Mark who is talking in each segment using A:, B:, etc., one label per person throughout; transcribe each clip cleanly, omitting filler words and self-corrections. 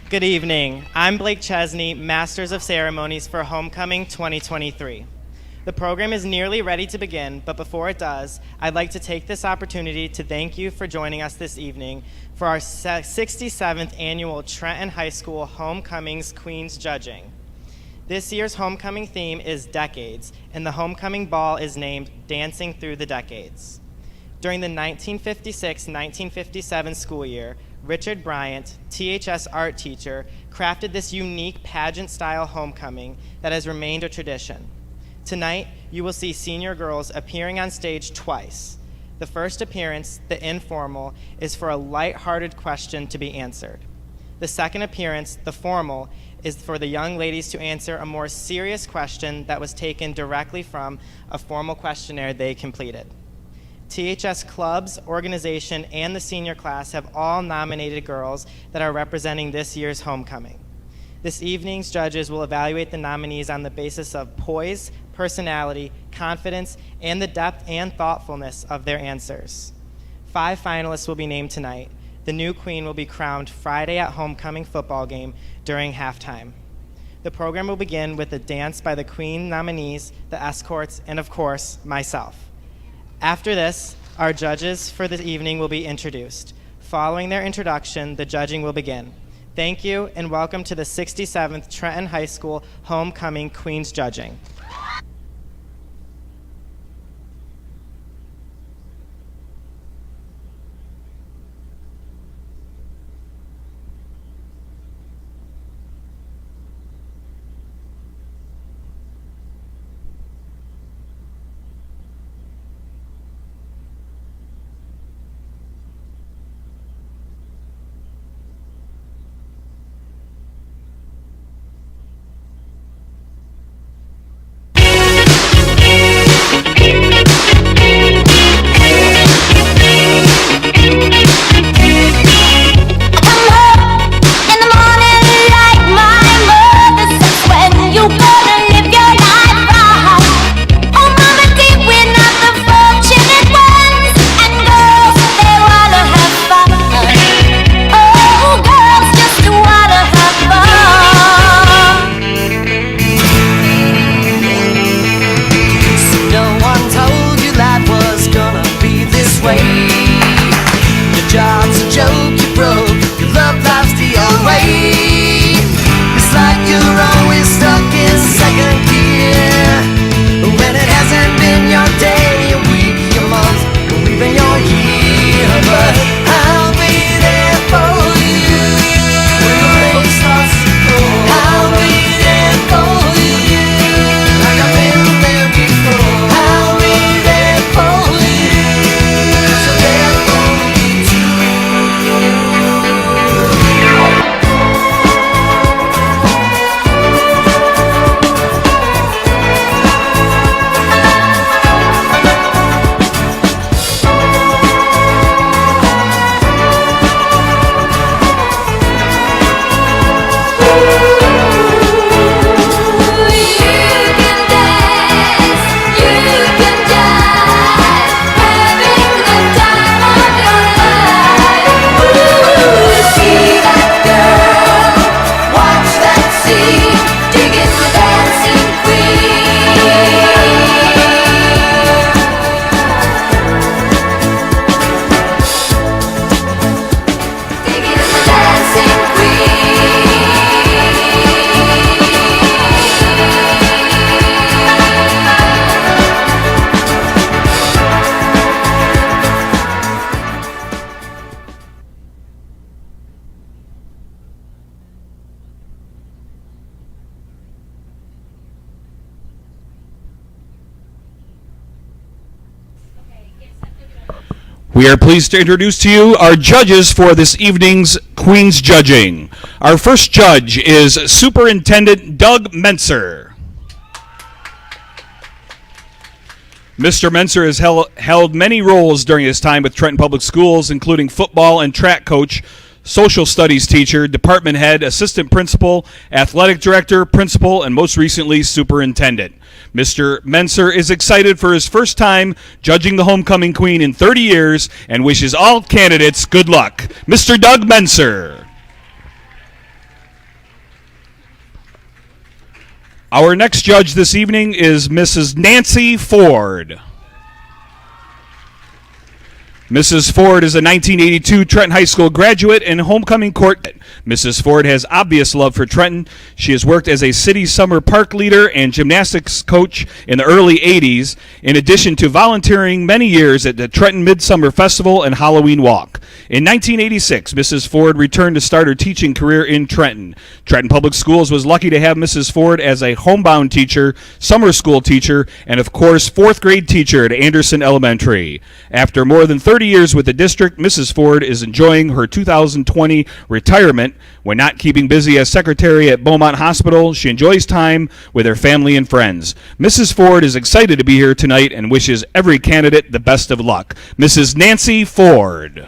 A: Good evening. I'm Blake Chesney, Masters of Ceremonies for Homecoming 2023. The program is nearly ready to begin, but before it does, I'd like to take this opportunity to thank you for joining us this evening for our 67th annual Trenton High School Homecomings Queens Judging. This year's homecoming theme is Decades, and the homecoming ball is named Dancing Through the Decades. During the 1956-1957 school year, Richard Bryant, THS art teacher, crafted this unique pageant-style homecoming that has remained a tradition. Tonight, you will see senior girls appearing on stage twice. The first appearance, the Informal, is for a light-hearted question to be answered. The second appearance, the Formal, is for the young ladies to answer a more serious question that was taken directly from a formal questionnaire they completed. THS clubs, organization, and the senior class have all nominated girls that are representing this year's homecoming. This evening's judges will evaluate the nominees on the basis of poise, personality, confidence, and the depth and thoughtfulness of their answers. 5 finalists will be named tonight. The new queen will be crowned Friday at homecoming football game during halftime. The program will begin with a dance by the queen nominees, the escorts, and of course, myself. After this, our judges for the evening will be introduced. Following their introduction, the judging will begin. Thank you, and welcome to the 67th Trenton High School Homecoming Queens Judging.
B: We are pleased to introduce to you our judges for this evening's Queen's Judging. Our first judge is Superintendent Doug Menser. Mr. Menser has held many roles during his time with Trenton Public Schools, including football and track coach, social studies teacher, department head, assistant principal, athletic director, principal, and most recently, superintendent. Mr. Menser is excited for his first time judging the homecoming queen in 30 years and wishes all candidates good luck. Mr. Doug Menser. Our next judge this evening is Mrs. Nancy Ford. Mrs. Ford is a 1982 Trenton High School graduate and homecoming court. Mrs. Ford has obvious love for Trenton. She has worked as a city summer park leader and gymnastics coach in the early 80s, in addition to volunteering many years at the Trenton Midsummer Festival and Halloween Walk. In 1986, Mrs. Ford returned to start her teaching career in Trenton. Trenton Public Schools was lucky to have Mrs. Ford as a homebound teacher, summer school teacher, and of course, fourth grade teacher at Anderson Elementary. After more than 30 years with the district, Mrs. Ford is enjoying her 2020 retirement. When not keeping busy as secretary at Beaumont Hospital, she enjoys time with her family and friends. Mrs. Ford is excited to be here tonight and wishes every candidate the best of luck. Mrs. Nancy Ford.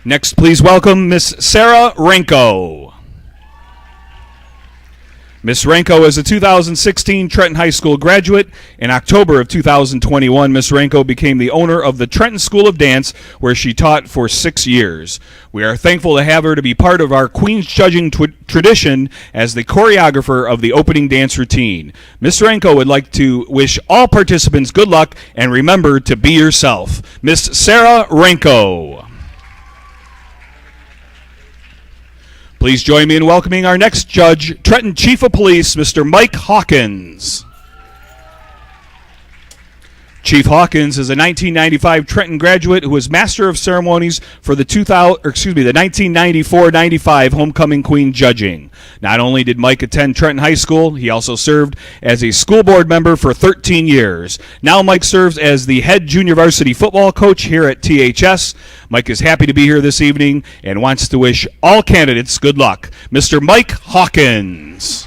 B: Next, please welcome Miss Sarah Renko. Miss Renko is a 2016 Trenton High School graduate. In October of 2021, Miss Renko became the owner of the Trenton School of Dance, where she taught for 6 years. We are thankful to have her to be part of our Queen's Judging tradition as the choreographer of the opening dance routine. Miss Renko would like to wish all participants good luck and remember to be yourself. Miss Sarah Renko. Please join me in welcoming our next judge, Trenton Chief of Police, Mr. Mike Hawkins. Chief Hawkins is a 1995 Trenton graduate who was Master of Ceremonies for the 1994-95 Homecoming Queen judging. Not only did Mike attend Trenton High School, he also served as a school board member for 13 years. Now Mike serves as the head junior varsity football coach here at THS. Mike is happy to be here this evening and wants to wish all candidates good luck. Mr. Mike Hawkins.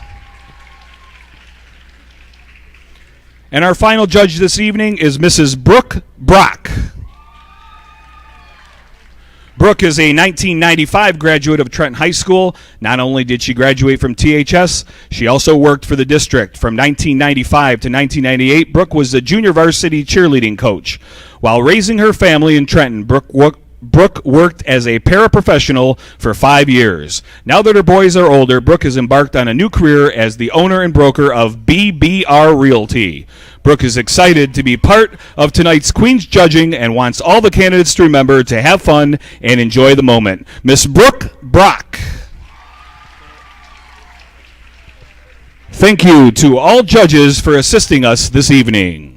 B: And our final judge this evening is Mrs. Brooke Brock. Brooke is a 1995 graduate of Trenton High School. Not only did she graduate from THS, she also worked for the district. From 1995 to 1998, Brooke was the junior varsity cheerleading coach. While raising her family in Trenton, Brooke worked as a paraprofessional for 5 years. Now that her boys are older, Brooke has embarked on a new career as the owner and broker of BBR Realty. Brooke is excited to be part of tonight's Queen's Judging and wants all the candidates to remember to have fun and enjoy the moment. Miss Brooke Brock. Thank you to all judges for assisting us this evening.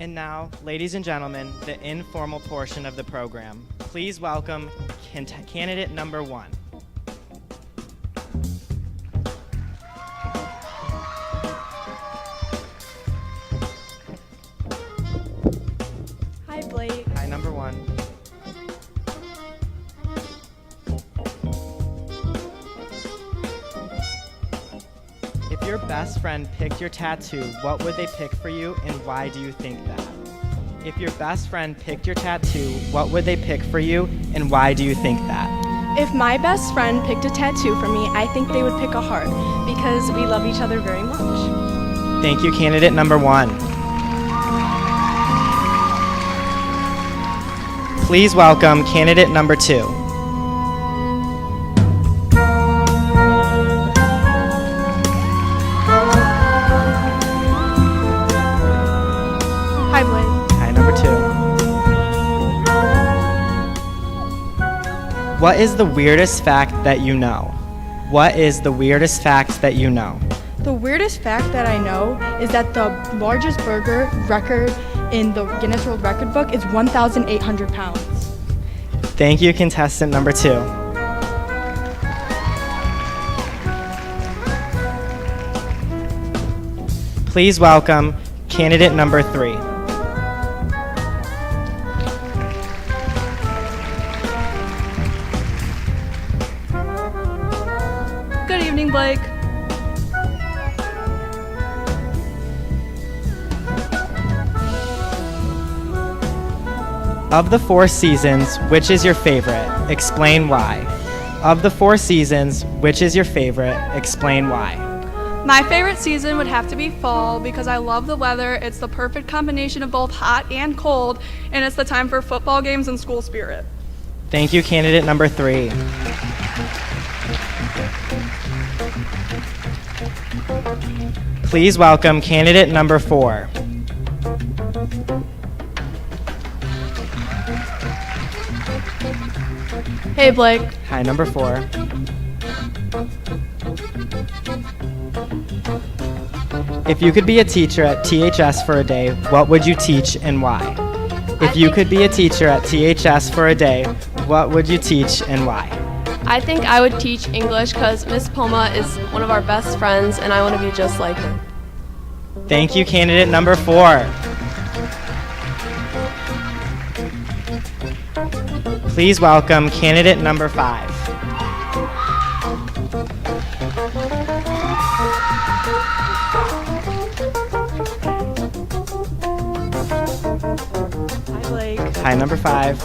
A: And now, ladies and gentlemen, the informal portion of the program. Please welcome candidate number 1.
C: Hi, Blake.
A: Hi, number 1. If your best friend picked your tattoo, what would they pick for you and why do you think that? If your best friend picked your tattoo, what would they pick for you and why do you think that?
C: If my best friend picked a tattoo for me, I think they would pick a heart because we love each other very much.
A: Thank you, candidate number 1. Please welcome candidate number 2.
C: Hi, Blake.
A: Hi, number 2. What is the weirdest fact that you know? What is the weirdest fact that you know?
C: The weirdest fact that I know is that the largest burger record in the Guinness World Record book is 1,800 pounds.
A: Thank you, contestant number 2. Please welcome candidate number 3.
C: Good evening, Blake.
A: Of the 4 seasons, which is your favorite? Explain why. Of the 4 seasons, which is your favorite? Explain why.
D: My favorite season would have to be fall because I love the weather. It's the perfect combination of both hot and cold, and it's the time for football games and school spirit.
A: Thank you, candidate number 3. Please welcome candidate number 4.
D: Hey, Blake.
A: Hi, number 4. If you could be a teacher at THS for a day, what would you teach and why? If you could be a teacher at THS for a day, what would you teach and why?
E: I think I would teach English because Miss Poma is one of our best friends and I want to be just like her.
A: Thank you, candidate number 4. Please welcome candidate number 5.
D: Hi, Blake.
A: Hi, number 5.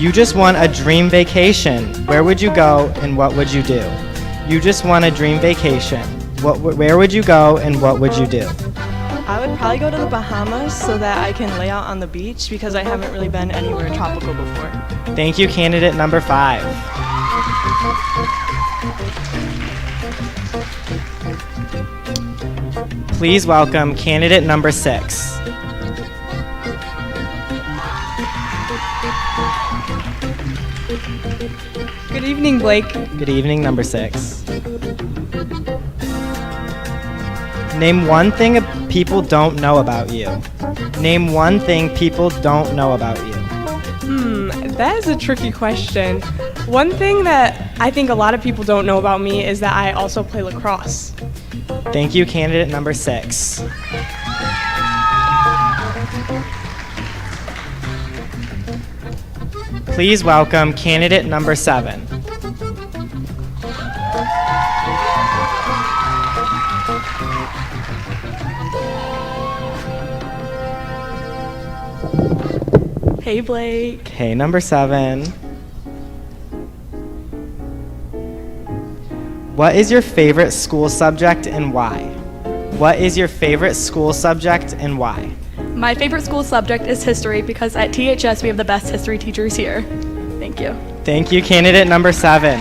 A: You just won a dream vacation. Where would you go and what would you do? You just won a dream vacation. Where would you go and what would you do?
F: I would probably go to the Bahamas so that I can lay out on the beach because I haven't really been anywhere tropical before.
A: Thank you, candidate number 5. Please welcome candidate number 6.
F: Good evening, Blake.
A: Good evening, number 6. Name one thing people don't know about you. Name one thing people don't know about you.
F: That is a tricky question. One thing that I think a lot of people don't know about me is that I also play lacrosse.
A: Thank you, candidate number 6. Please welcome candidate number 7.
F: Hey, Blake.
A: Okay, number 7. What is your favorite school subject and why? What is your favorite school subject and why?
D: My favorite school subject is history because at THS we have the best history teachers here. Thank you.
A: Thank you, candidate number 7.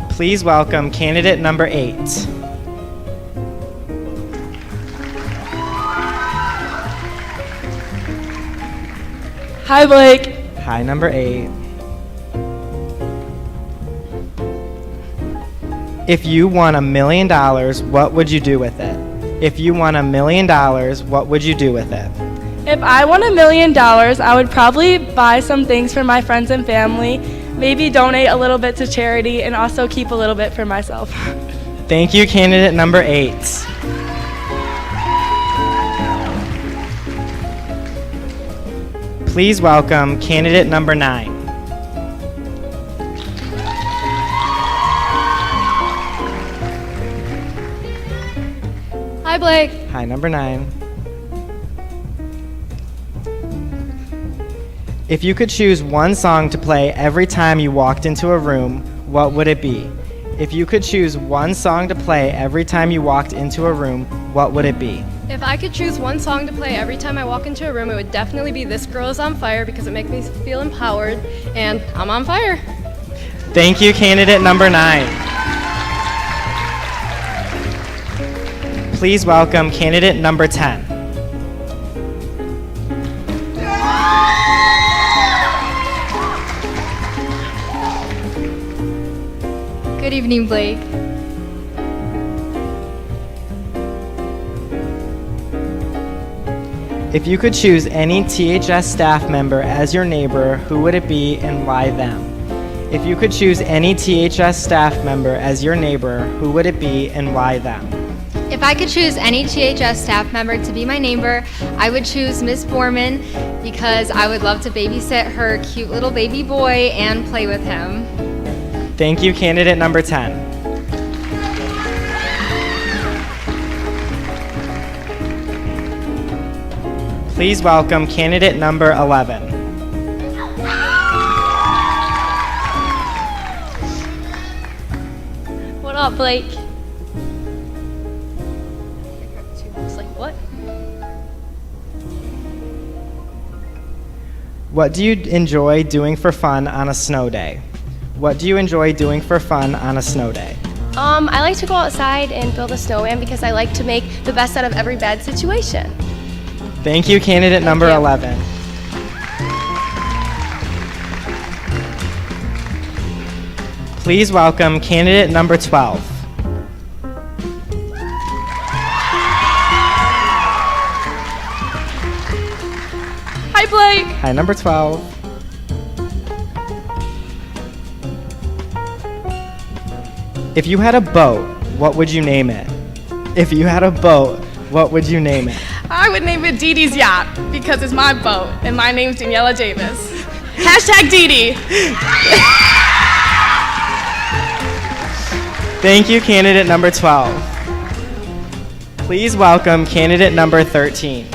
A: Please welcome candidate number 8.
D: Hi, Blake.
A: Hi, number 8. If you won $1 million, what would you do with it? If you won $1 million, what would you do with it?
D: If I won $1 million, I would probably buy some things for my friends and family, maybe donate a little bit to charity, and also keep a little bit for myself.
A: Thank you, candidate number 8. Please welcome candidate number 9.
E: Hi, Blake.
A: Hi, number 9. If you could choose one song to play every time you walked into a room, what would it be? If you could choose one song to play every time you walked into a room, what would it be?
E: If I could choose one song to play every time I walk into a room, it would definitely be This Girl Is on Fire because it makes me feel empowered and I'm on fire.
A: Thank you, candidate number 9. Please welcome candidate number 10.
E: Good evening, Blake.
A: If you could choose any THS staff member as your neighbor, who would it be and why them? If you could choose any THS staff member as your neighbor, who would it be and why them?
G: If I could choose any THS staff member to be my neighbor, I would choose Miss Borman because I would love to babysit her cute little baby boy and play with him.
A: Thank you, candidate number 10. Please welcome candidate number 11.
H: What up, Blake? It's like, what?
A: What do you enjoy doing for fun on a snow day? What do you enjoy doing for fun on a snow day?
H: I like to go outside and build a snowman because I like to make the best out of every bad situation.
A: Thank you, candidate number 11. Please welcome candidate number 12.
D: Hi, Blake.
A: Hi, number 12. If you had a boat, what would you name it? If you had a boat, what would you name it?
D: I would name it Dee Dee's Yacht because it's my boat and my name's Daniela Davis. Hashtag Dee Dee.
A: Thank you, candidate number 12. Please welcome candidate number 13.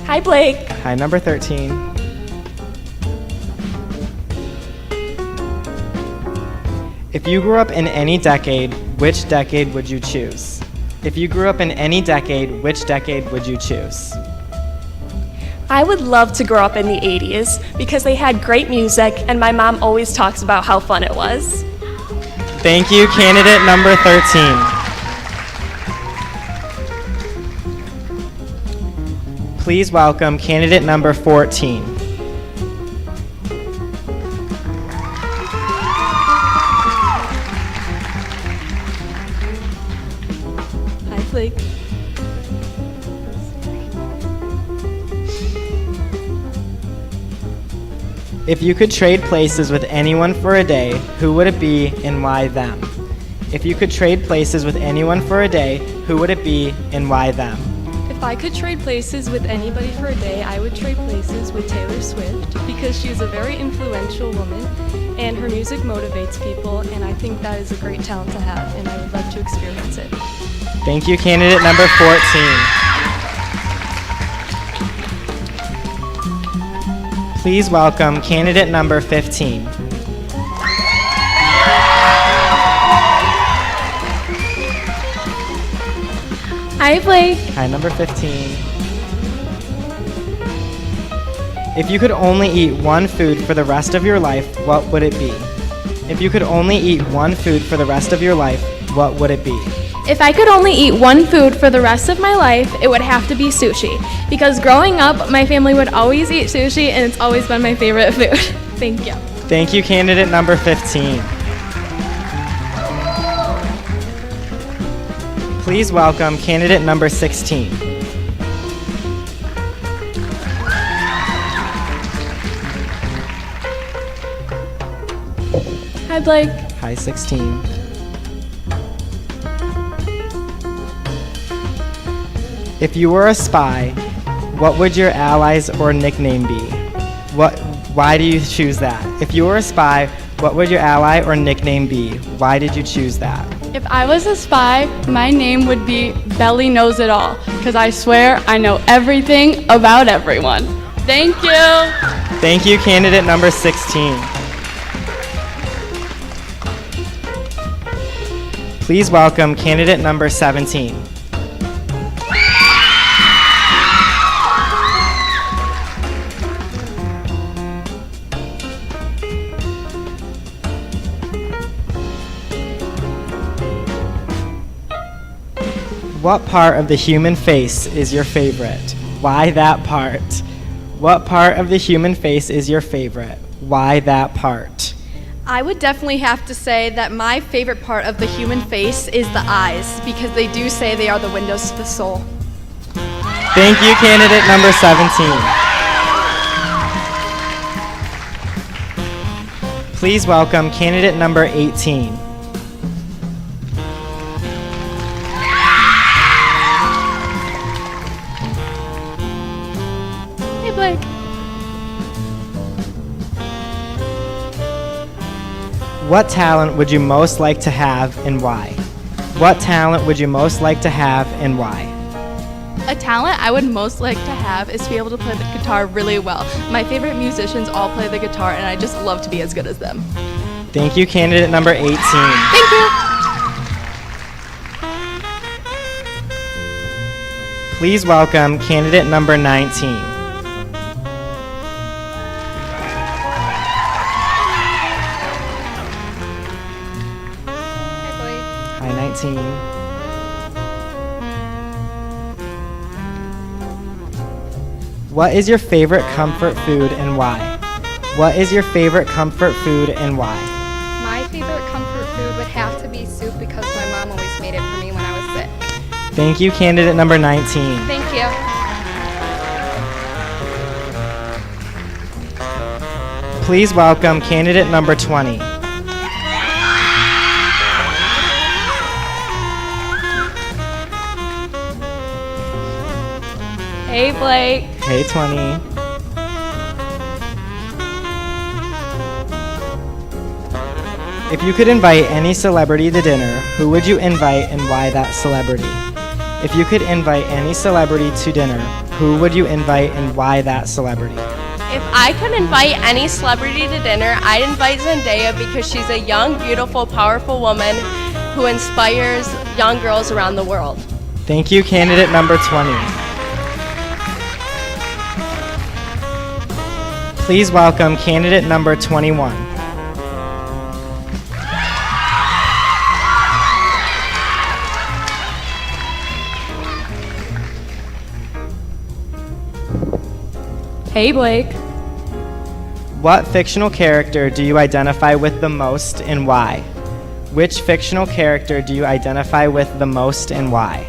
D: Hi, Blake.
A: Hi, number 13. If you grew up in any decade, which decade would you choose? If you grew up in any decade, which decade would you choose?
I: I would love to grow up in the 80s because they had great music and my mom always talks about how fun it was.
A: Thank you, candidate number 13. Please welcome candidate number 14.
I: Hi, Blake.
A: If you could trade places with anyone for a day, who would it be and why them? If you could trade places with anyone for a day, who would it be and why them?
J: If I could trade places with anybody for a day, I would trade places with Taylor Swift because she's a very influential woman and her music motivates people, and I think that is a great talent to have, and I would love to experience it.
A: Thank you, candidate number 14. Please welcome candidate number 15.
H: Hi, Blake.
A: Hi, number 15. If you could only eat one food for the rest of your life, what would it be? If you could only eat one food for the rest of your life, what would it be?
H: If I could only eat one food for the rest of my life, it would have to be sushi. Because growing up, my family would always eat sushi, and it's always been my favorite food. Thank you.
A: Thank you, candidate number 15. Please welcome candidate number 16.
H: Hi, Blake.
A: Hi, 16. If you were a spy, what would your allies or nickname be? Why do you choose that? If you were a spy, what would your ally or nickname be? Why did you choose that?
D: If I was a spy, my name would be Belly Knows It All because I swear I know everything about everyone. Thank you.
A: Thank you, candidate number 16. Please welcome candidate number 17. What part of the human face is your favorite? Why that part? What part of the human face is your favorite? Why that part?
C: I would definitely have to say that my favorite part of the human face is the eyes, because they do say they are the windows to the soul.
A: Thank you, candidate number 17. Please welcome candidate number 18.
H: Hey, Blake.
A: What talent would you most like to have and why? What talent would you most like to have and why?
K: A talent I would most like to have is to be able to play the guitar really well. My favorite musicians all play the guitar, and I just love to be as good as them.
A: Thank you, candidate number 18.
K: Thank you.
A: Please welcome candidate number 19. Hi, 19. What is your favorite comfort food and why? What is your favorite comfort food and why?
G: My favorite comfort food would have to be soup because my mom always made it for me when I was sick.
A: Thank you, candidate number 19.
G: Thank you.
A: Please welcome candidate number 20.
D: Hey, Blake.
A: Hey, 20. If you could invite any celebrity to dinner, who would you invite and why that celebrity? If you could invite any celebrity to dinner, who would you invite and why that celebrity?
I: If I could invite any celebrity to dinner, I'd invite Zendaya because she's a young, beautiful, powerful woman who inspires young girls around the world.
A: Thank you, candidate number 20. Please welcome candidate number 21.
D: Hey, Blake.
A: What fictional character do you identify with the most and why? Which fictional character do you identify with the most and why?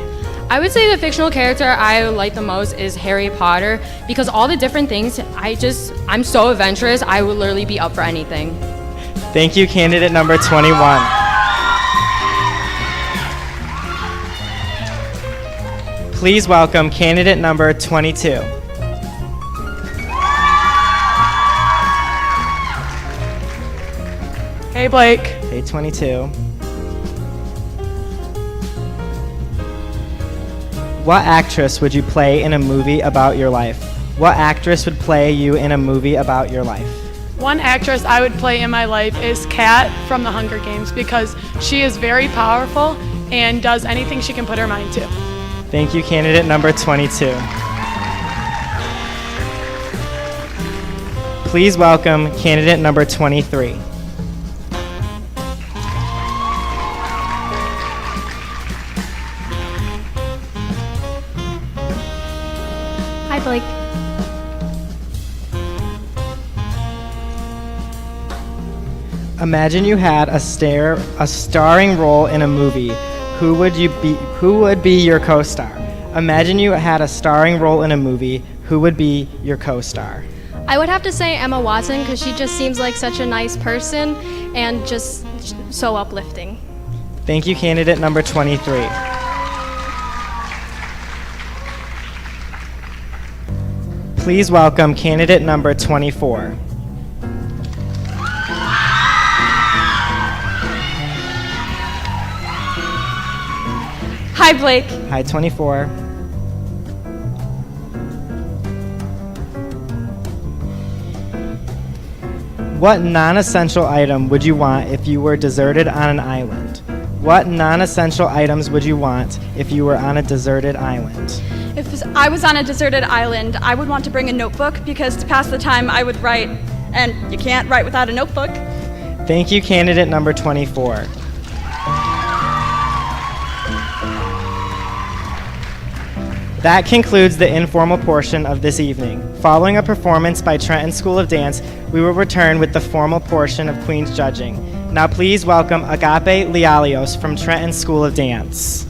L: I would say the fictional character I like the most is Harry Potter because all the different things, I'm so adventurous, I would literally be up for anything.
A: Thank you, candidate number 21. Please welcome candidate number 22.
F: Hey, Blake.
A: Hey, 22. What actress would you play in a movie about your life? What actress would play you in a movie about your life?
F: One actress I would play in my life is Kat from The Hunger Games because she is very powerful and does anything she can put her mind to.
A: Thank you, candidate number 22. Please welcome candidate number 23.
G: Hi, Blake.
A: Imagine you had a starring role in a movie. Who would be your co-star? Imagine you had a starring role in a movie. Who would be your co-star?
E: I would have to say Emma Watson because she just seems like such a nice person and just so uplifting.
A: Thank you, candidate number 23. Please welcome candidate number 24.
D: Hi, Blake.
A: Hi, 24. What non-essential item would you want if you were deserted on an island? What non-essential items would you want if you were on a deserted island?
M: If I was on a deserted island, I would want to bring a notebook because to pass the time I would write, and you can't write without a notebook.
A: Thank you, candidate number 24. That concludes the informal portion of this evening. Following a performance by Trenton School of Dance, we will return with the formal portion of Queen's Judging. Now please welcome Agape Lialios from Trenton School of Dance.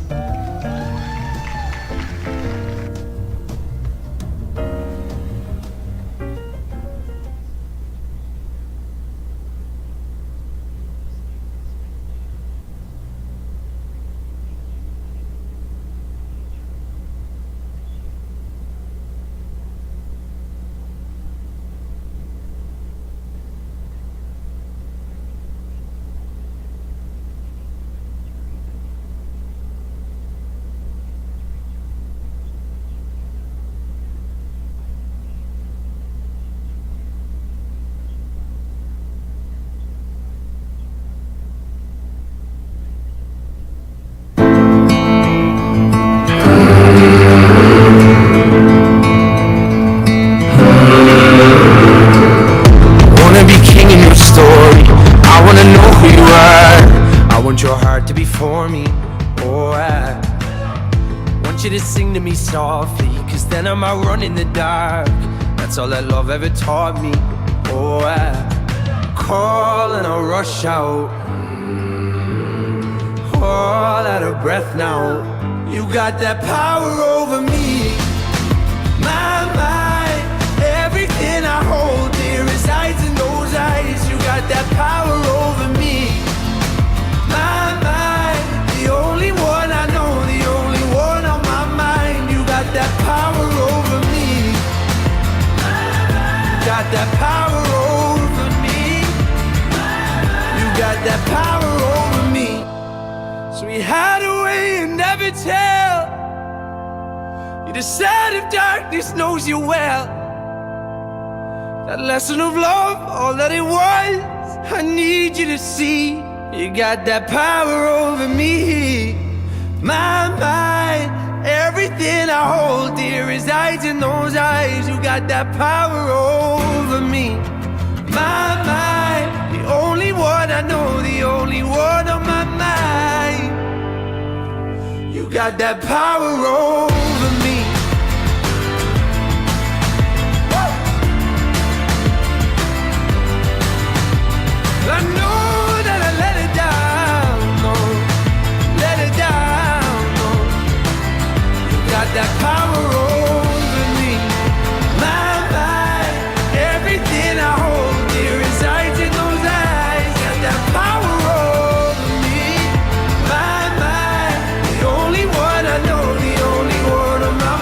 N: softly, cause then I might run in the dark. That's all that love ever taught me. Oh, I call and I rush out, all out of breath now. You got that power over me. My mind, everything I hold dear resides in those eyes. You got that power over me. My mind, the only one I know, the only one on my mind. You got that power over me. Got that power over me. You got that power over me. So we hide away and never tell. You decide if darkness knows you well. That lesson of love, all that it was, I need you to see. You got that power over me. My mind, everything I hold dear resides in those eyes. You got that power over me. My mind, the only one I know, the only one on my mind. You got that power over me. I know that I let it down, no, let it down, no. You got that power over me. My mind, everything I hold dear resides in those eyes. Got that power over me. My mind, the only one I know, the only one of my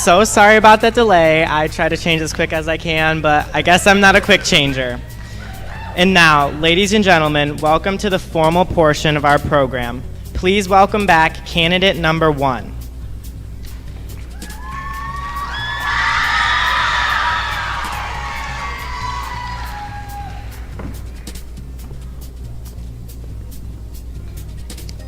A: so sorry about the delay. I try to change as quick as I can, but I guess I'm not a quick changer. And now, ladies and gentlemen, welcome to the formal portion of our program. Please welcome back candidate number 1.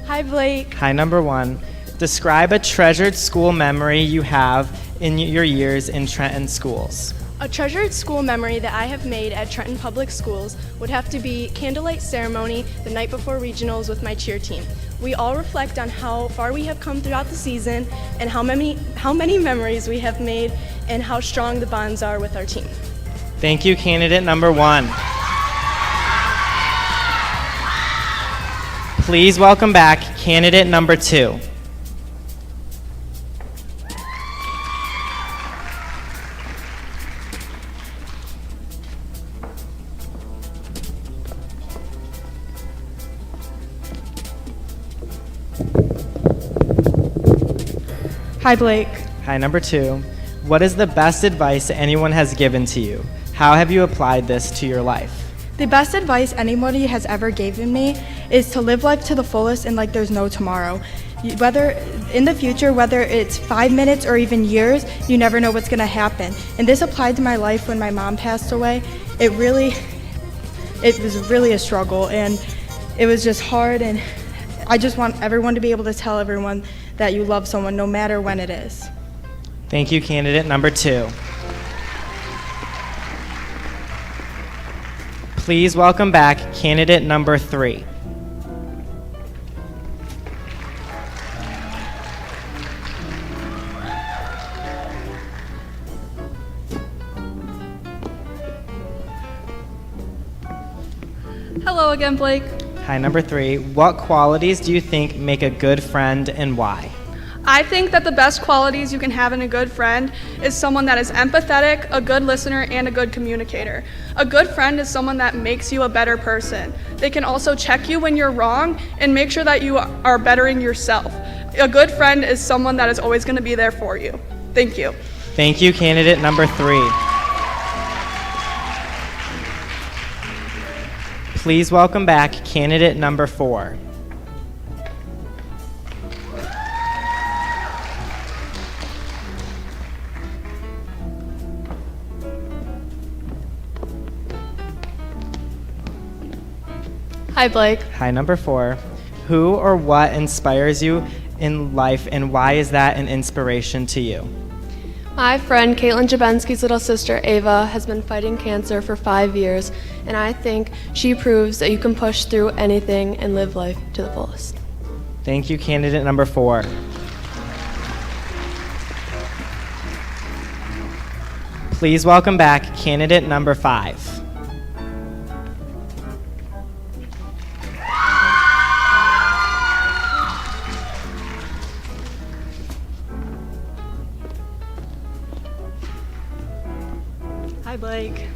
D: Hi, Blake.
A: Hi, number 1. Describe a treasured school memory you have in your years in Trenton schools.
D: A treasured school memory that I have made at Trenton Public Schools would have to be candlelight ceremony the night before regionals with my cheer team. We all reflect on how far we have come throughout the season and how many memories we have made and how strong the bonds are with our team.
A: Thank you, candidate number 1. Please welcome back candidate number 2.
C: Hi, Blake.
A: Hi, number 2. What is the best advice anyone has given to you? How have you applied this to your life?
C: The best advice anybody has ever given me is to live life to the fullest and like there's no tomorrow. Whether in the future, whether it's 5 minutes or even years, you never know what's gonna happen. And this applied to my life when my mom passed away. It was really a struggle and it was just hard, and I just want everyone to be able to tell everyone that you love someone no matter when it is.
A: Thank you, candidate number 2. Please welcome back candidate number 3.
M: Hello again, Blake.
A: Hi, number 3. What qualities do you think make a good friend and why?
M: I think that the best qualities you can have in a good friend is someone that is empathetic, a good listener, and a good communicator. A good friend is someone that makes you a better person. They can also check you when you're wrong and make sure that you are bettering yourself. A good friend is someone that is always going to be there for you. Thank you.
A: Thank you, candidate number 3. Please welcome back candidate number 4.
D: Hi, Blake.
A: Hi, number 4. Who or what inspires you in life, and why is that an inspiration to you?
E: My friend Caitlin Jabensky's little sister Ava has been fighting cancer for 5 years, and I think she proves that you can push through anything and live life to the fullest.
A: Thank you, candidate number 4. Please welcome back candidate number 5.
D: Hi, Blake.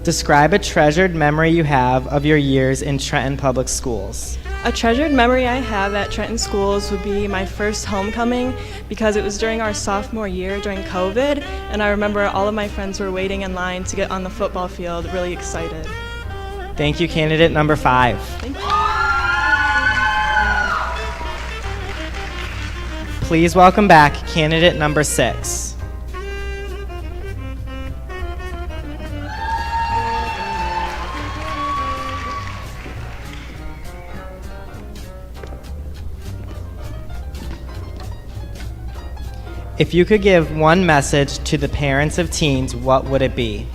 A: Describe a treasured memory you have of your years in Trenton Public Schools.
O: A treasured memory I have at Trenton Schools would be my first homecoming, because it was during our sophomore year during COVID, and I remember all of my friends were waiting in line to get on the football field, really excited.
A: Thank you, candidate number 5.
O: Thank you.
A: Please welcome back candidate number 6. If you could give one message to the parents of teens, what would it be?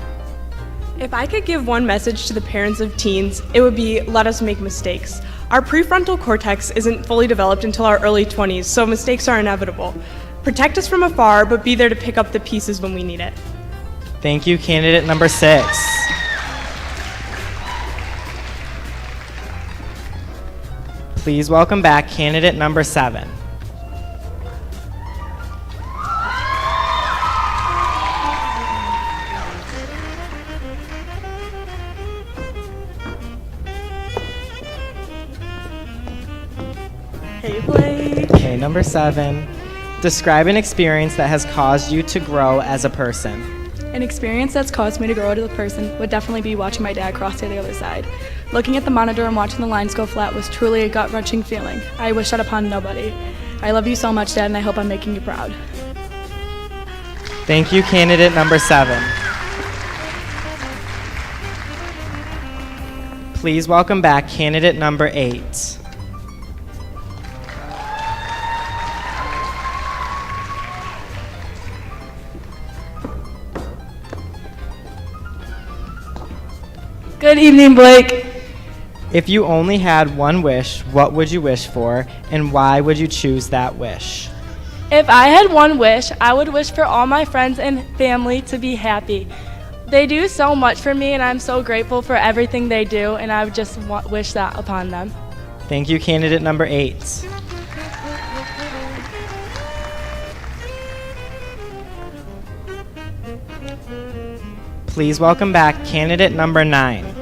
F: If I could give one message to the parents of teens, it would be, let us make mistakes. Our prefrontal cortex isn't fully developed until our early 20s, so mistakes are inevitable. Protect us from afar, but be there to pick up the pieces when we need it.
A: Thank you, candidate number 6. Please welcome back candidate number 7.
O: Hey, Blake.
A: Okay, number 7. Describe an experience that has caused you to grow as a person.
C: An experience that's caused me to grow as a person would definitely be watching my dad cross to the other side. Looking at the monitor and watching the lines go flat was truly a gut-wrenching feeling. I wish that upon nobody. I love you so much, Dad, and I hope I'm making you proud.
A: Thank you, candidate number 7. Please welcome back candidate number 8.
C: Good evening, Blake.
A: If you only had one wish, what would you wish for, and why would you choose that wish?
D: If I had one wish, I would wish for all my friends and family to be happy. They do so much for me, and I'm so grateful for everything they do, and I would just wish that upon them.
A: Thank you, candidate number 8. Please welcome back candidate number 9.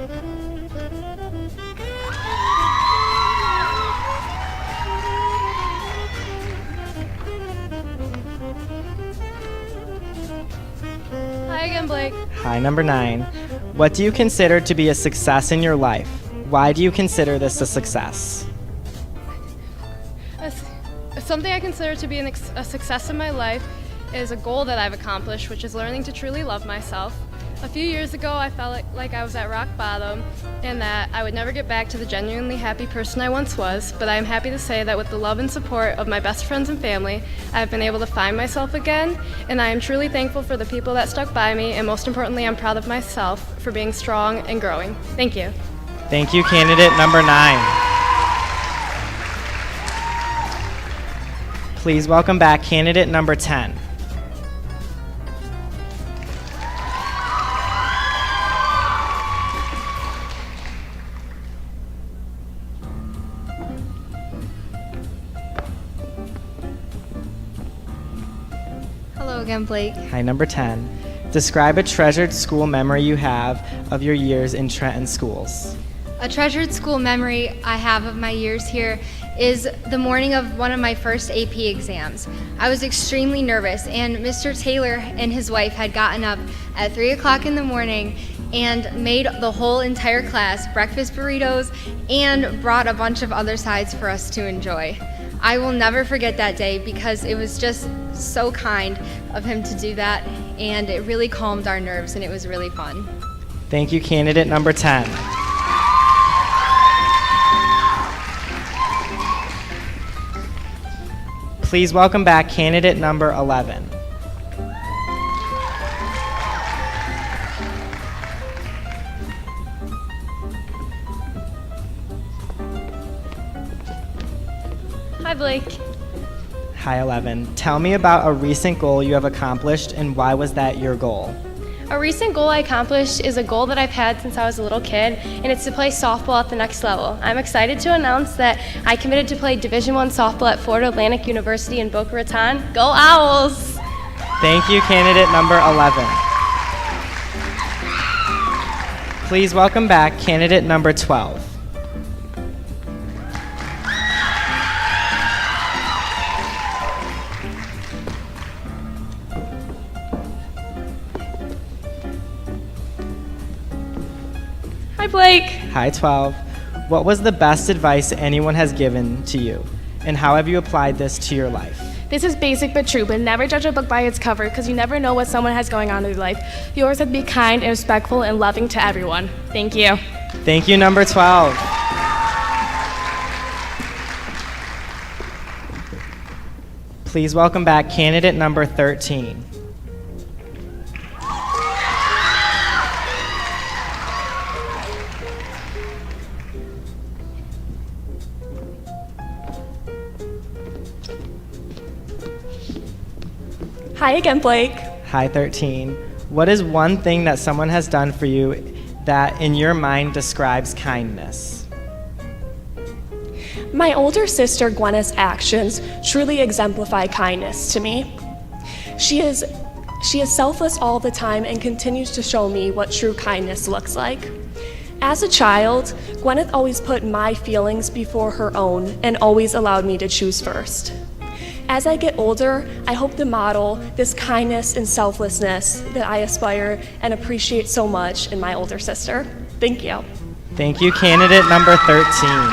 E: Hi again, Blake.
A: Hi, number 9. What do you consider to be a success in your life? Why do you consider this a success?
E: Something I consider to be a success in my life is a goal that I've accomplished, which is learning to truly love myself. A few years ago, I felt like I was at rock bottom and that I would never get back to the genuinely happy person I once was, but I am happy to say that with the love and support of my best friends and family, I've been able to find myself again, and I am truly thankful for the people that stuck by me, and most importantly, I'm proud of myself for being strong and growing. Thank you.
A: Thank you, candidate number 9. Please welcome back candidate number 10.
G: Hello again, Blake.
A: Hi, number 10. Describe a treasured school memory you have of your years in Trenton schools.
G: A treasured school memory I have of my years here is the morning of one of my first AP exams. I was extremely nervous, and Mr. Taylor and his wife had gotten up at 3 o'clock in the morning and made the whole entire class breakfast burritos and brought a bunch of other sides for us to enjoy. I will never forget that day because it was just so kind of him to do that, and it really calmed our nerves, and it was really fun.
A: Thank you, candidate number 10. Please welcome back candidate number 11.
E: Hi, Blake.
A: Hi, 11. Tell me about a recent goal you have accomplished, and why was that your goal?
E: A recent goal I accomplished is a goal that I've had since I was a little kid, and it's to play softball at the next level. I'm excited to announce that I committed to play Division I softball at Florida Atlantic University in Boca Raton. Go Owls!
A: Thank you, candidate number 11. Please welcome back candidate number 12.
D: Hi, Blake.
A: Hi, 12. What was the best advice anyone has given to you, and how have you applied this to your life?
D: This is basic but true, but never judge a book by its cover because you never know what someone has going on in their life. You always have to be kind and respectful and loving to everyone. Thank you.
A: Thank you, number 12. Please welcome back candidate number 13.
D: Hi again, Blake.
A: Hi, 13. What is one thing that someone has done for you that in your mind describes kindness?
P: My older sister Gwyneth's actions truly exemplify kindness to me. She is selfless all the time and continues to show me what true kindness looks like. As a child, Gwyneth always put my feelings before her own and always allowed me to choose first. As I get older, I hope to model this kindness and selflessness that I aspire and appreciate so much in my older sister. Thank you.
A: Thank you, candidate number 13.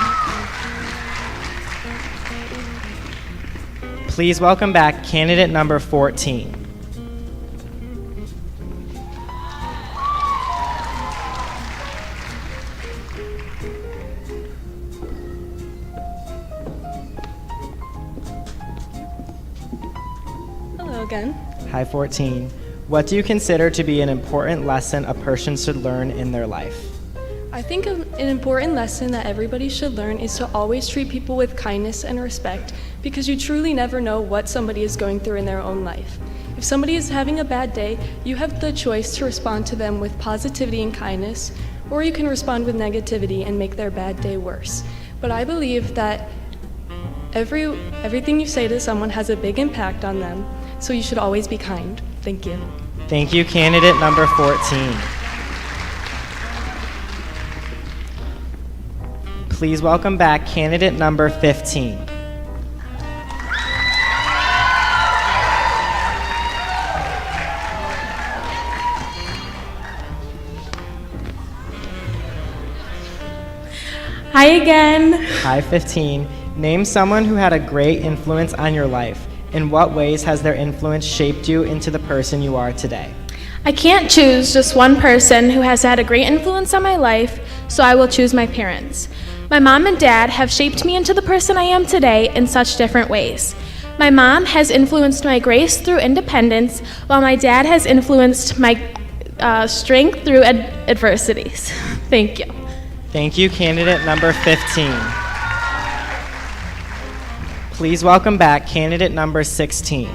A: Please welcome back candidate number 14.
D: Hello again.
A: Hi, 14. What do you consider to be an important lesson a person should learn in their life?
D: I think an important lesson that everybody should learn is to always treat people with kindness and respect, because you truly never know what somebody is going through in their own life. If somebody is having a bad day, you have the choice to respond to them with positivity and kindness, or you can respond with negativity and make their bad day worse. But I believe that everything you say to someone has a big impact on them, so you should always be kind. Thank you.
A: Thank you, candidate number 14. Please welcome back candidate number 15.
H: Hi again.
A: Hi, 15. Name someone who had a great influence on your life. In what ways has their influence shaped you into the person you are today?
H: I can't choose just one person who has had a great influence on my life, so I will choose my parents. My mom and dad have shaped me into the person I am today in such different ways. My mom has influenced my grace through independence, while my dad has influenced my strength through adversities. Thank you.
A: Thank you, candidate number 15. Please welcome back candidate number 16.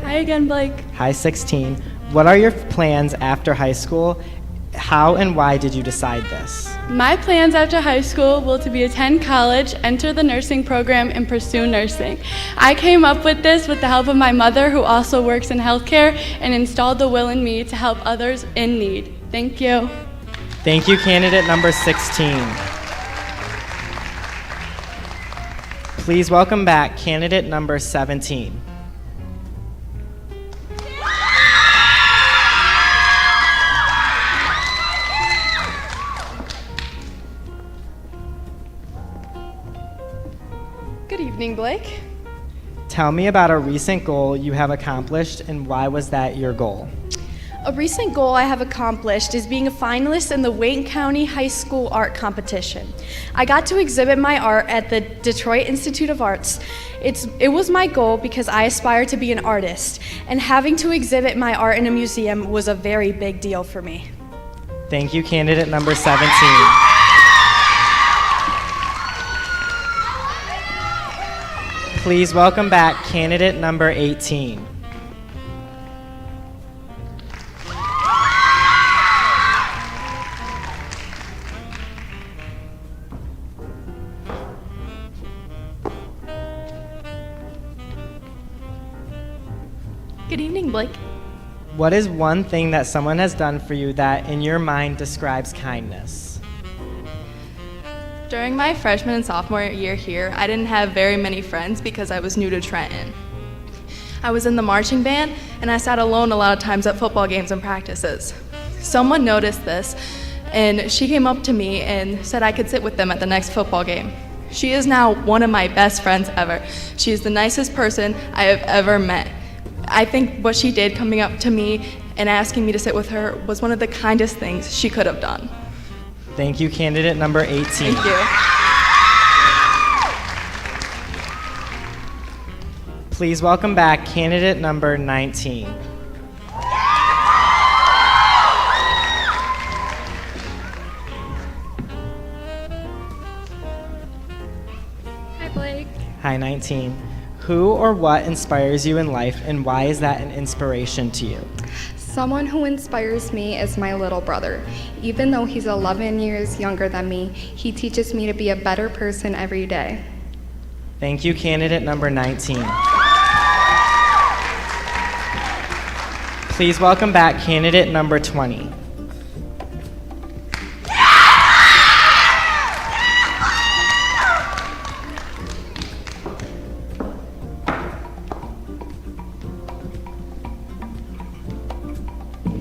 D: Hi again, Blake.
A: Hi, 16. What are your plans after high school? How and why did you decide this?
Q: My plans after high school will to be attend college, enter the nursing program, and pursue nursing. I came up with this with the help of my mother, who also works in healthcare, and installed the will in me to help others in need. Thank you.
A: Thank you, candidate number 16. Please welcome back candidate number 17.
Q: Good evening, Blake.
A: Tell me about a recent goal you have accomplished and why was that your goal?
R: A recent goal I have accomplished is being a finalist in the Wayne County High School art competition. I got to exhibit my art at the Detroit Institute of Arts. It was my goal because I aspire to be an artist, and having to exhibit my art in a museum was a very big deal for me.
A: Thank you, candidate number 17. Please welcome back candidate number 18.
Q: Good evening, Blake.
A: What is one thing that someone has done for you that in your mind describes kindness?
K: During my freshman and sophomore year here, I didn't have very many friends because I was new to Trenton. I was in the marching band, and I sat alone a lot of times at football games and practices. Someone noticed this, and she came up to me and said I could sit with them at the next football game. She is now one of my best friends ever. She is the nicest person I have ever met. I think what she did coming up to me and asking me to sit with her was one of the kindest things she could have done.
A: Thank you, candidate number 18.
K: Thank you.
A: Please welcome back candidate number 19.
E: Hi, Blake.
A: Hi, 19. Who or what inspires you in life, and why is that an inspiration to you?
S: Someone who inspires me is my little brother. Even though he's 11 years younger than me, he teaches me to be a better person every day.
A: Thank you, candidate number 19. Please welcome back candidate number 20.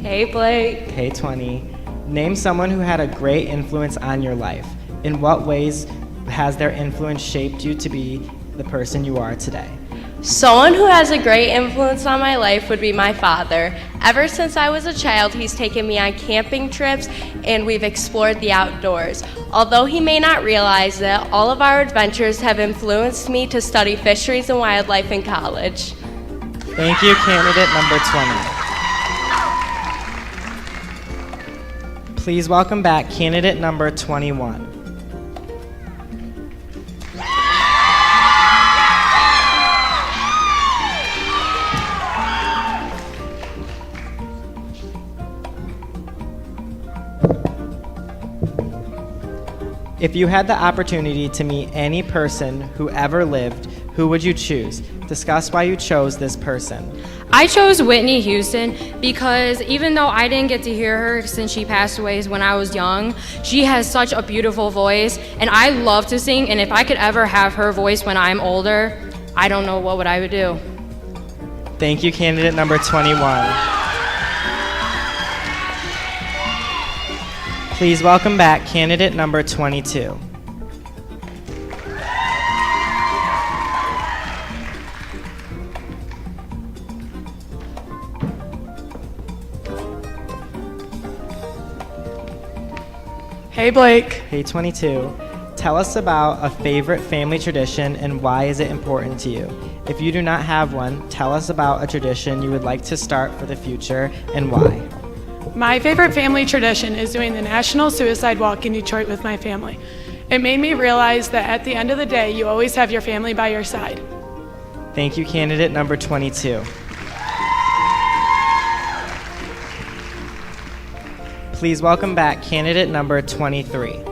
T: Hey, Blake.
A: Hey, 20. Name someone who had a great influence on your life. In what ways has their influence shaped you to be the person you are today?
I: Someone who has a great influence on my life would be my father. Ever since I was a child, he's taken me on camping trips and we've explored the outdoors. Although he may not realize it, all of our adventures have influenced me to study fisheries and wildlife in college.
A: Thank you, candidate number 20. Please welcome back candidate number 21. If you had the opportunity to meet any person who ever lived, who would you choose? Discuss why you chose this person.
L: I chose Whitney Houston because even though I didn't get to hear her since she passed away when I was young, she has such a beautiful voice and I love to sing, and if I could ever have her voice when I'm older, I don't know what I would do.
A: Thank you, candidate number 21. Please welcome back candidate number 22.
T: Hey, Blake.
A: Hey, 22. Tell us about a favorite family tradition and why is it important to you? If you do not have one, tell us about a tradition you would like to start for the future and why.
T: My favorite family tradition is doing the National Suicide Walk in Detroit with my family. It made me realize that at the end of the day, you always have your family by your side.
A: Thank you, candidate number 22. Please welcome back candidate number 23.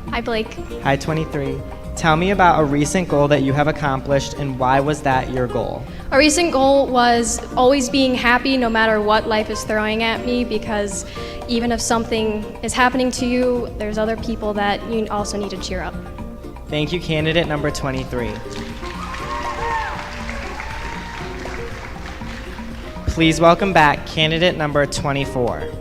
U: Hi, Blake.
A: Hi, 23. Tell me about a recent goal that you have accomplished and why was that your goal?
U: A recent goal was always being happy no matter what life is throwing at me, because even if something is happening to you, there's other people that you also need to cheer up.
A: Thank you, candidate number 23. Please welcome back candidate number 24.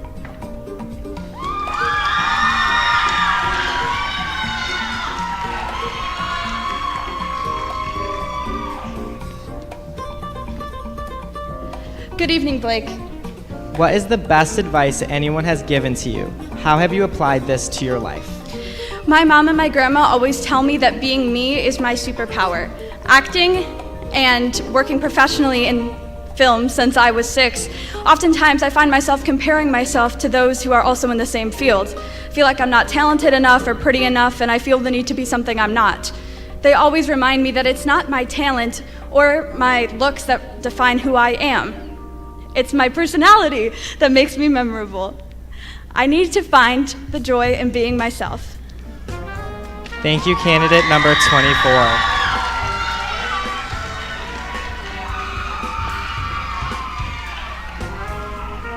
V: Good evening, Blake.
A: What is the best advice anyone has given to you? How have you applied this to your life?
V: My mom and my grandma always tell me that being me is my superpower. Acting and working professionally in film since I was 6, oftentimes I find myself comparing myself to those who are also in the same field. I feel like I'm not talented enough or pretty enough, and I feel the need to be something I'm not. They always remind me that it's not my talent or my looks that define who I am. It's my personality that makes me memorable. I need to find the joy in being myself.
A: Thank you, candidate number 24.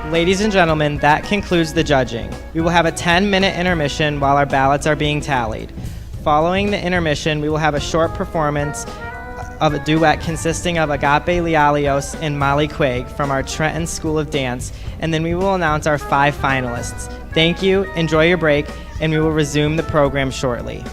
A: Ladies and gentlemen, that concludes the judging. We will have a 10-minute intermission while our ballots are being tallied. Following the intermission, we will have a short performance of a duet consisting of Agape Lialios and Molly Quigg from our Trenton School of Dance, and then we will announce our 5 finalists. Thank you, enjoy your break, and we will resume the program shortly.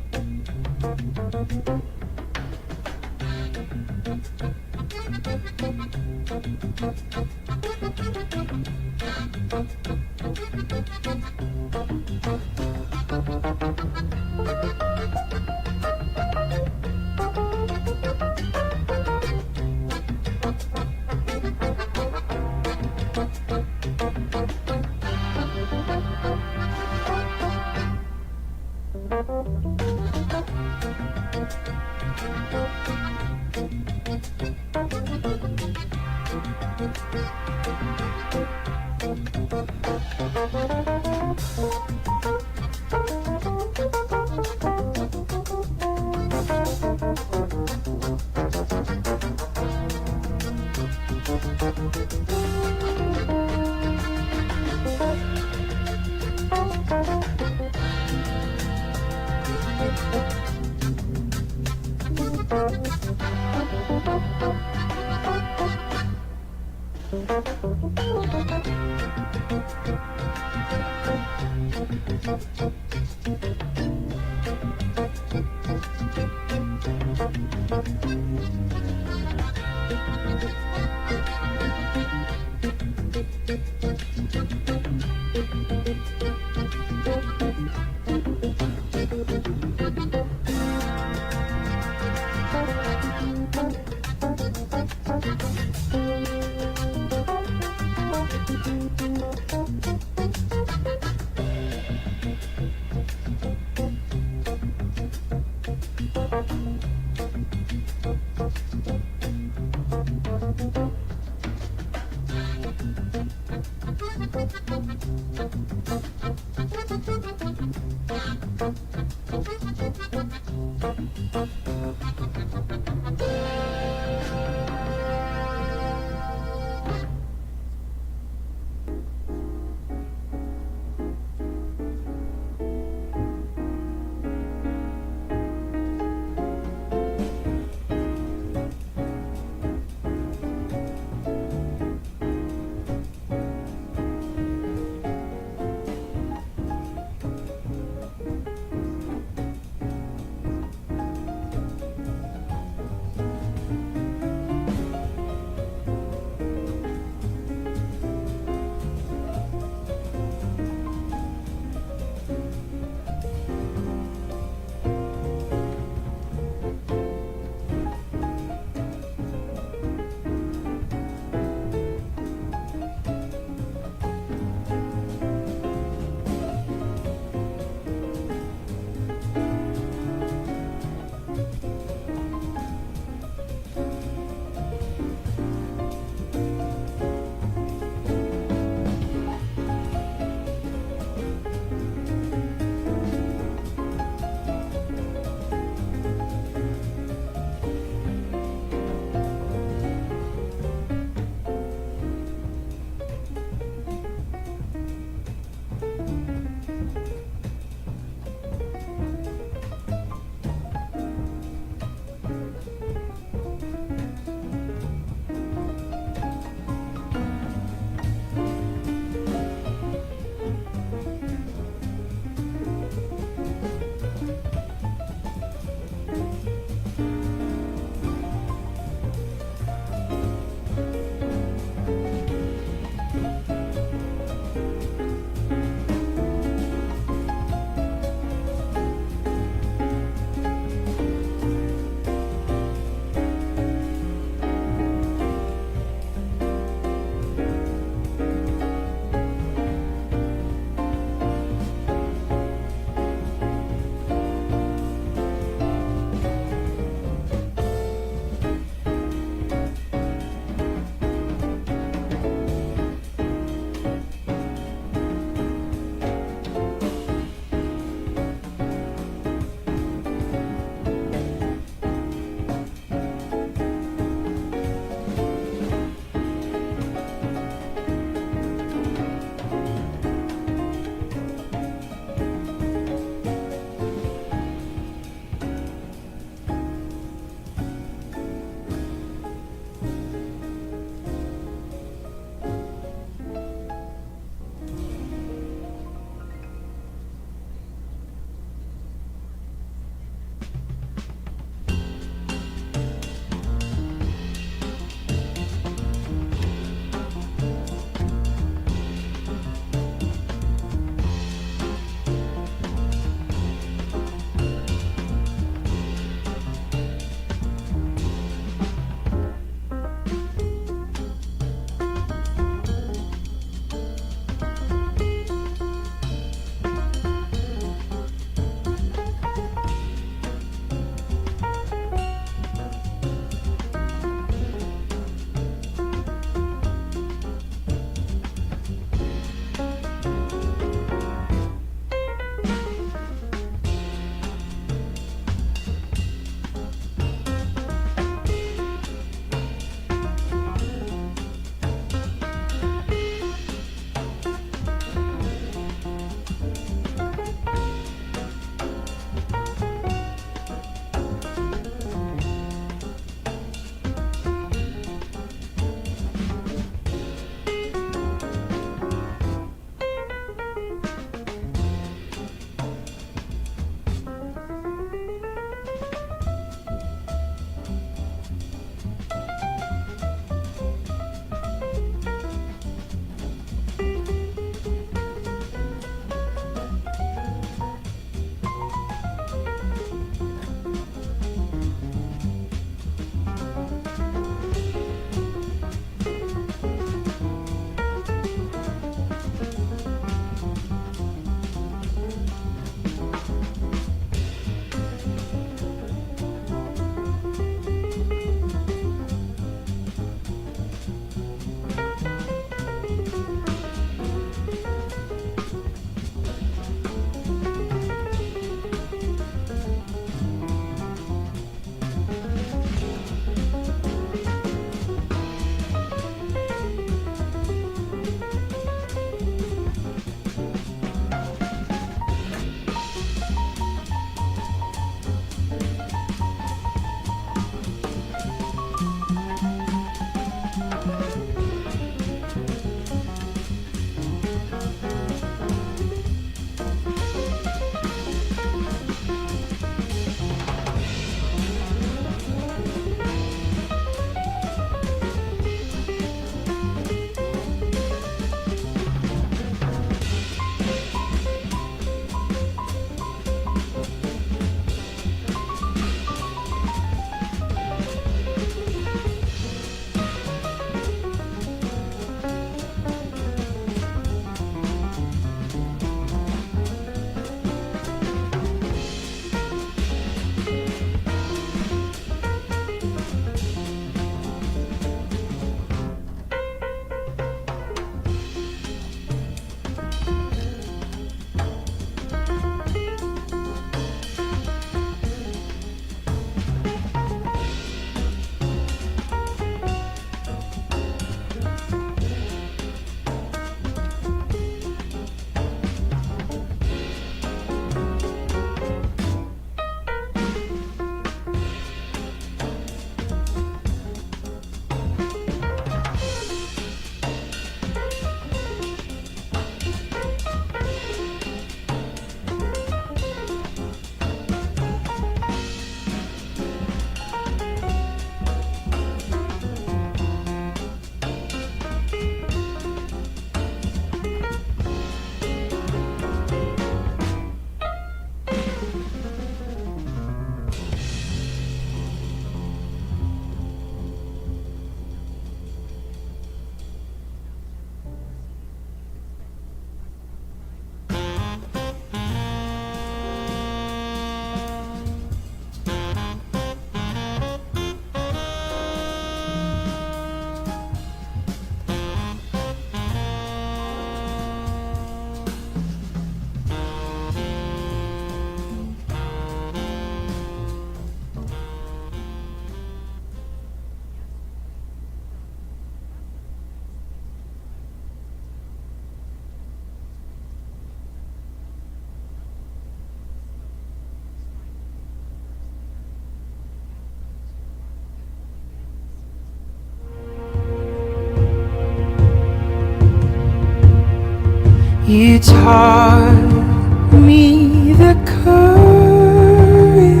N: You taught me the courage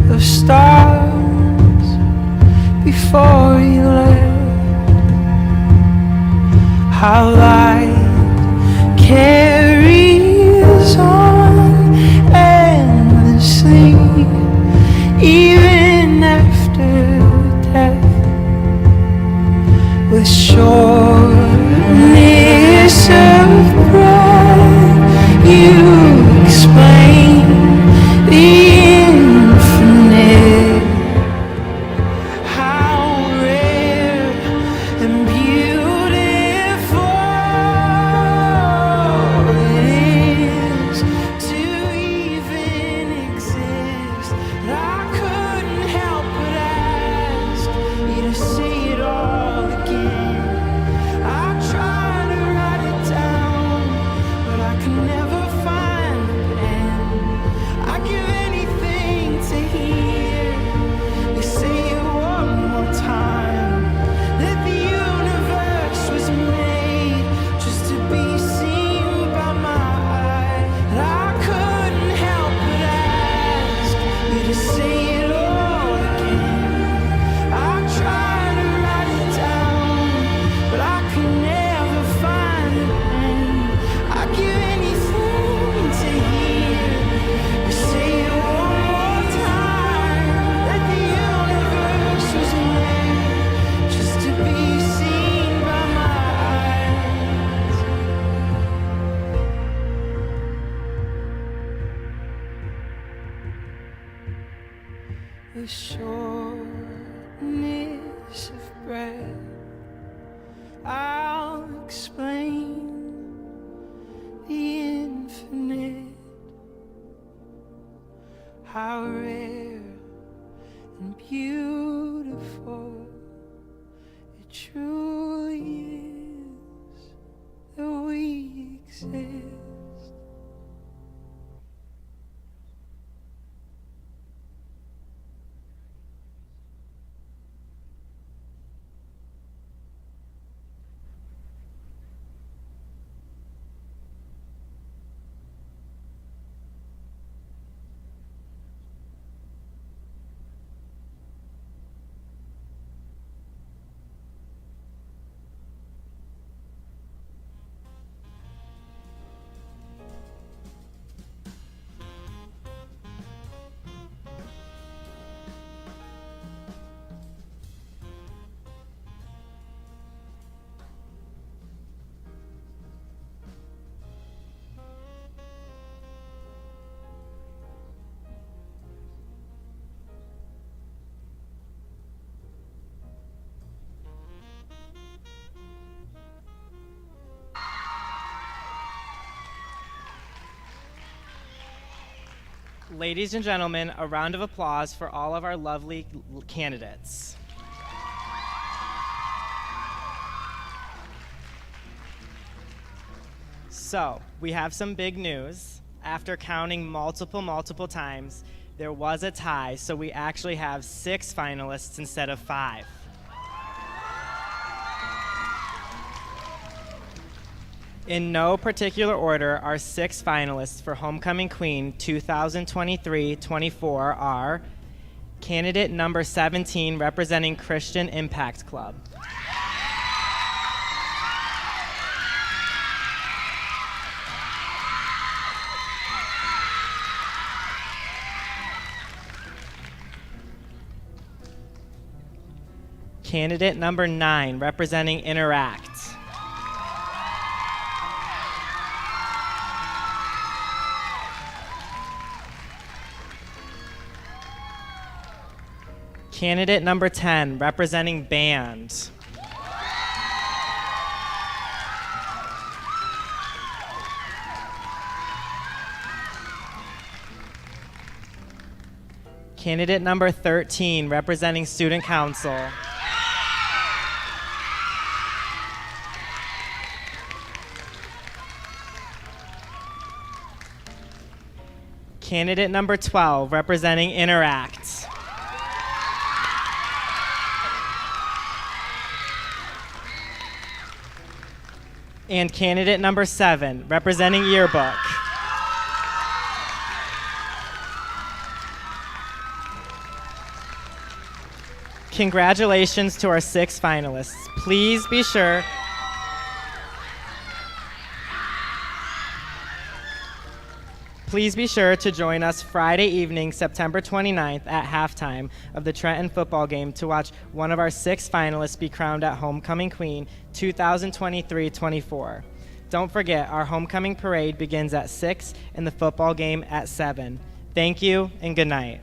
N: of stars before you left. How light carries on endlessly, even after death. With shortness of breath, you explain the infinite. How rare and beautiful it is to even exist. I couldn't help but ask you to say it all again. I tried to write it down, but I could never find the pen. I'd give anything to hear you say it one more time. That the universe was made just to be seen by my eye. And I couldn't help but ask you to say it all again. I tried to write it down, but I could never find the pen. I'd give anything to hear you say it one more time. That the universe was made just to be seen by my eyes. The shortness of breath, I'll explain the infinite. How rare and beautiful it truly is that we exist.
A: Ladies and gentlemen, a round of applause for all of our lovely candidates. So, we have some big news. After counting multiple times, there was a tie, so we actually have 6 finalists instead of 5. In no particular order, our 6 finalists for Homecoming Queen 2023-24 are candidate number 17 representing Christian Impact Club. Candidate number 9 representing Interact. Candidate number 10, representing Band. Candidate number 13, representing Student Council. Candidate number 12, representing Interact. And candidate number 7, representing yearbook. Congratulations to our 6 finalists. Please be sure to join us Friday evening, September 29th at halftime of the Trenton football game to watch one of our 6 finalists be crowned at Homecoming Queen 2023-24. Don't forget, our homecoming parade begins at 6 and the football game at 7. Thank you and good night.